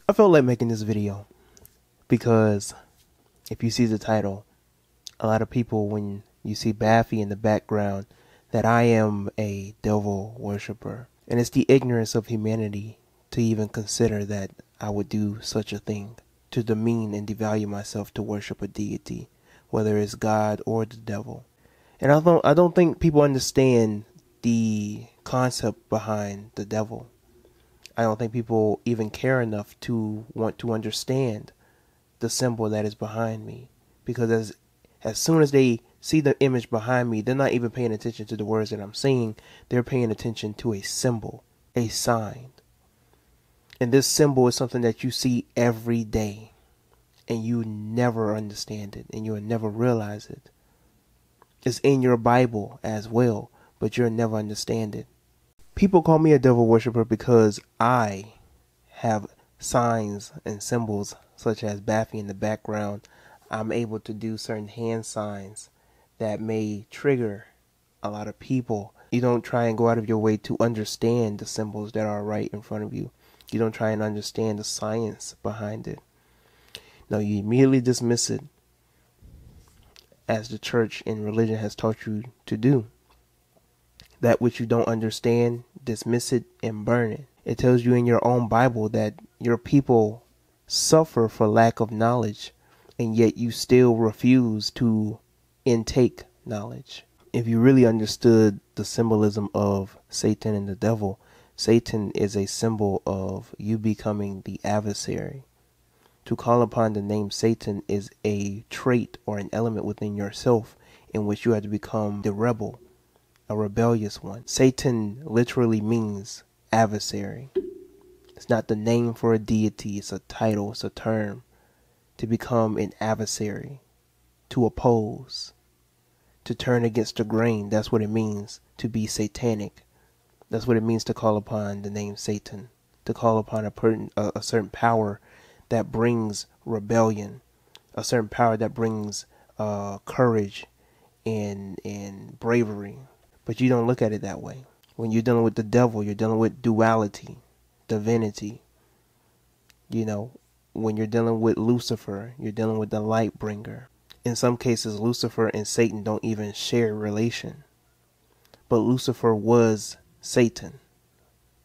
I felt like making this video because if you see the title, a lot of people, when you see Baffy in the background, that I am a devil worshiper. And it's the ignorance of humanity to even consider that I would do such a thing, to demean and devalue myself to worship a deity, whether it's God or the devil. And I don't think people understand the concept behind the devil. I don't think people even care enough to want to understand the symbol that is behind me. Because as soon as they see the image behind me, they're not even paying attention to the words that I'm saying. They're paying attention to a symbol, a sign. And this symbol is something that you see every day, and you never understand it, and you'll never realize it. It's in your Bible as well, but you'll never understand it. People call me a devil worshiper because I have signs and symbols such as Baffy in the background. I'm able to do certain hand signs that may trigger a lot of people. You don't try and go out of your way to understand the symbols that are right in front of you. You don't try and understand the science behind it. No, you immediately dismiss it, as the church and religion has taught you to do. That which you don't understand, dismiss it and burn it. It tells you in your own Bible that your people suffer for lack of knowledge, and yet you still refuse to intake knowledge. If you really understood the symbolism of Satan and the devil, Satan is a symbol of you becoming the adversary. To call upon the name Satan is a trait or an element within yourself in which you have to become the rebel, a rebellious one. Satan literally means adversary. It's not the name for a deity, it's a title, it's a term. To become an adversary, to oppose, to turn against the grain. That's what it means to be satanic. That's what it means to call upon the name Satan, to call upon a certain power that brings rebellion, a certain power that brings courage and bravery. But you don't look at it that way. When you're dealing with the devil, you're dealing with duality, divinity. You know, when you're dealing with Lucifer, you're dealing with the light bringer. In some cases, Lucifer and Satan don't even share relation. But Lucifer was Satan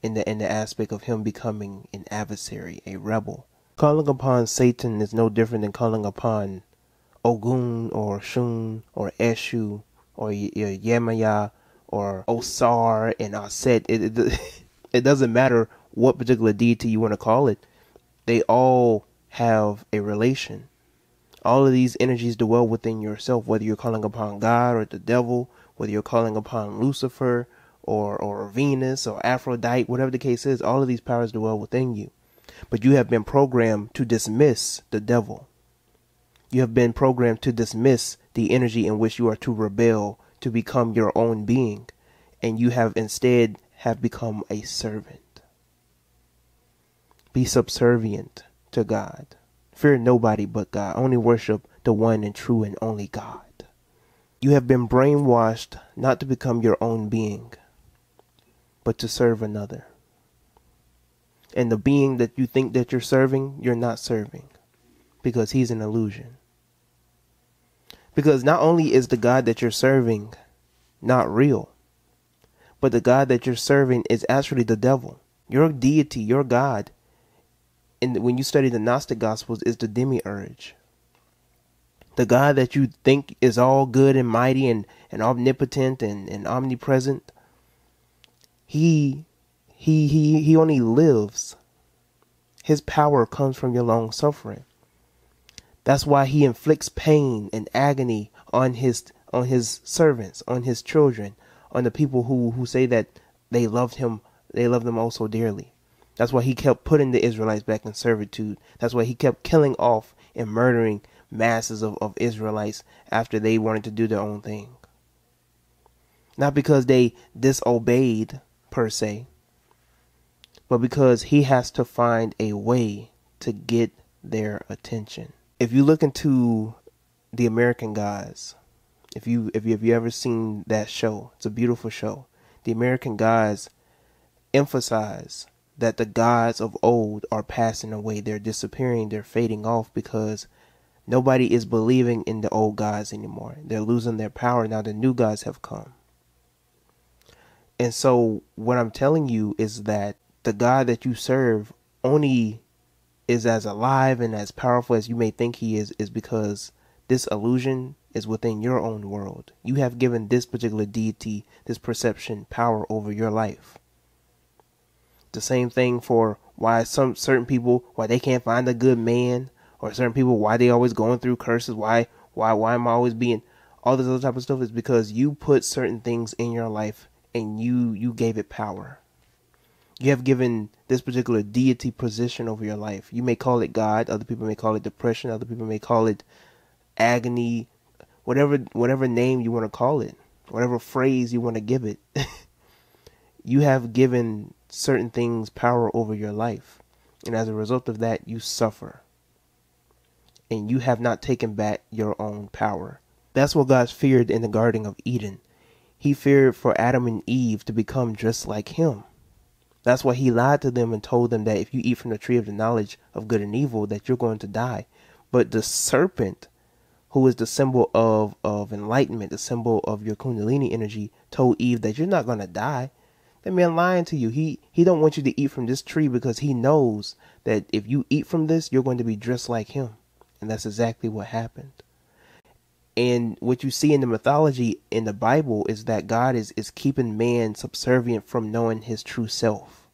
in the aspect of him becoming an adversary, a rebel. Calling upon Satan is no different than calling upon Ogun or Shun or Eshu or Yemaya or Osar and Aset. It doesn't matter what particular deity you want to call it. They all have a relation. All of these energies dwell within yourself, whether you're calling upon God or the devil, whether you're calling upon Lucifer or Venus or Aphrodite, whatever the case is, all of these powers dwell within you. But you have been programmed to dismiss the devil. You have been programmed to dismiss the energy in which you are to rebel, to become your own being. And you have instead become a servant. Be subservient to God. Fear nobody but God. Only worship the one and true and only God. You have been brainwashed not to become your own being, but to serve another. And the being that you think that you're serving, you're not serving, because he's an illusion. Because not only is the God that you're serving not real, but the God that you're serving is actually the devil. Your deity, your God, and when you study the Gnostic Gospels, is the demiurge. The God that you think is all good and mighty and omnipotent and omnipresent, he only lives. His power comes from your long suffering. That's why he inflicts pain and agony on his servants, on his children, on the people who say that they loved him oh so dearly. That's why he kept putting the Israelites back in servitude. That's why he kept killing off and murdering masses of Israelites after they wanted to do their own thing. Not because they disobeyed per se, but because he has to find a way to get their attention. If you look into the American Gods, if you ever seen that show, it's a beautiful show. The American Gods emphasize that the gods of old are passing away. They're disappearing. They're fading off because nobody is believing in the old gods anymore. They're losing their power. Now the new gods have come. And so what I'm telling you is that the God that you serve only is as alive and as powerful as you may think he is because this illusion is within your own world. You have given this particular deity, this perception, power over your life. The same thing for why certain people, why they can't find a good man, or certain people, why they always going through curses, why am I always being, all this other type of stuff is because you put certain things in your life and you gave it power. You have given this particular deity position over your life. You may call it God. Other people may call it depression. Other people may call it agony, whatever name you want to call it, whatever phrase you want to give it. You have given certain things power over your life. And as a result of that, you suffer. And you have not taken back your own power. That's what God feared in the Garden of Eden. He feared for Adam and Eve to become just like him. That's why he lied to them and told them that if you eat from the tree of the knowledge of good and evil, that you're going to die. But the serpent, who is the symbol of enlightenment, the symbol of your Kundalini energy, told Eve that you're not going to die. That man lying to you. He don't want you to eat from this tree because he knows that if you eat from this, you're going to be just like him. And that's exactly what happened. And what you see in the mythology in the Bible is that God is keeping man subservient from knowing his true self.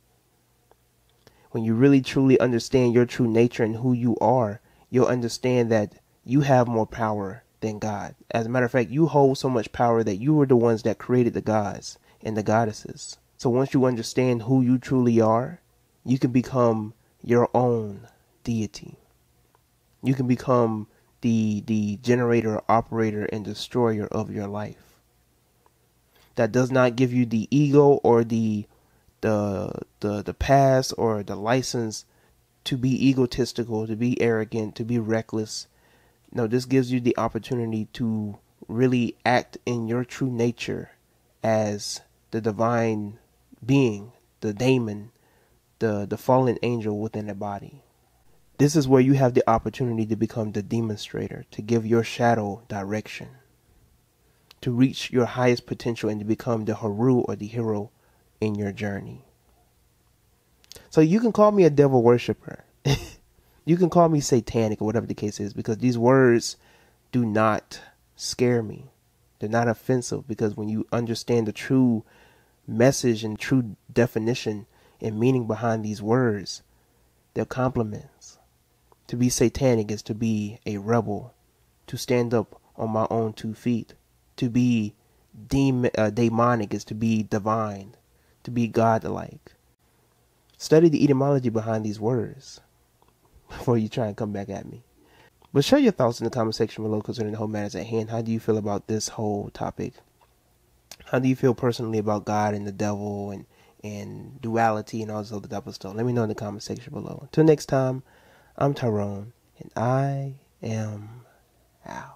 When you really truly understand your true nature and who you are, you'll understand that you have more power than God. As a matter of fact, you hold so much power that you were the ones that created the gods and the goddesses. So once you understand who you truly are, you can become your own deity. You can become the generator, operator, and destroyer of your life. That does not give you the ego or the pass or the license to be egotistical, to be arrogant, to be reckless. No, this gives you the opportunity to really act in your true nature as the divine being, the daemon, the fallen angel within a body. This is where you have the opportunity to become the demonstrator, to give your shadow direction, to reach your highest potential and to become the Haru or the hero in your journey. So you can call me a devil worshiper. You can call me satanic or whatever the case is, because these words do not scare me. They're not offensive, because when you understand the true message and true definition and meaning behind these words, they're compliments. To be satanic is to be a rebel, to stand up on my own 2 feet. To be demonic is to be divine, to be godlike. Study the etymology behind these words before you try and come back at me. But share your thoughts in the comment section below concerning the whole matters at hand. How do you feel about this whole topic? How do you feel personally about God and the devil and duality and all this other type of stuff? Let me know in the comment section below. Until next time, I'm Tyrone, and I am out.